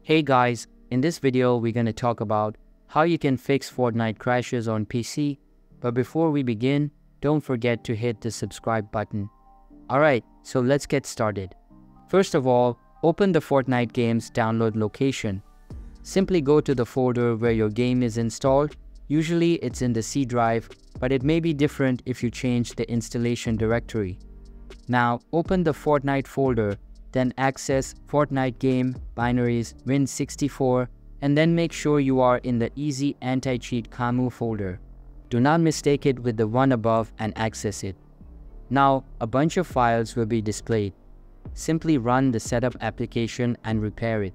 Hey guys, in this video we're going to talk about how you can fix Fortnite crashes on PC. But before we begin, don't forget to hit the subscribe button. Alright, so let's get started. First of all, open the Fortnite game's download location. Simply go to the folder where your game is installed. Usually it's in the C drive, but it may be different if you change the installation directory. Now open the Fortnite folder, then access Fortnite game, binaries, Win64, and then make sure you are in the Easy Anti-Cheat Camu folder. Do not mistake it with the one above and access it. Now a bunch of files will be displayed. Simply run the setup application and repair it.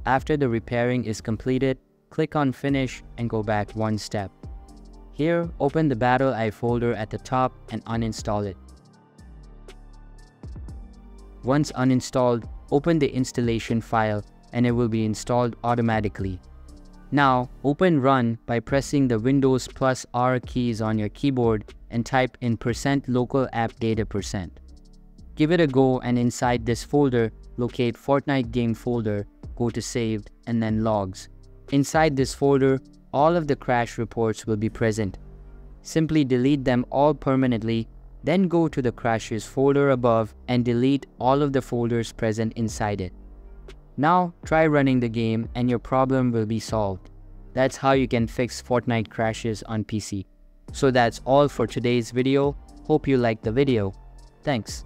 After the repairing is completed, click on Finish and go back one step. Here, open the Battle Eye folder at the top and uninstall it. Once uninstalled, open the installation file and it will be installed automatically. Now, open Run by pressing the Windows plus R keys on your keyboard and type in %local app data%. Give it a go and inside this folder, locate Fortnite game folder, go to Saved and then Logs. Inside this folder, all of the crash reports will be present. Simply delete them all permanently. Then go to the crashes folder above and delete all of the folders present inside it. Now try running the game and your problem will be solved. That's how you can fix Fortnite crashes on PC. So that's all for today's video. Hope you liked the video. Thanks.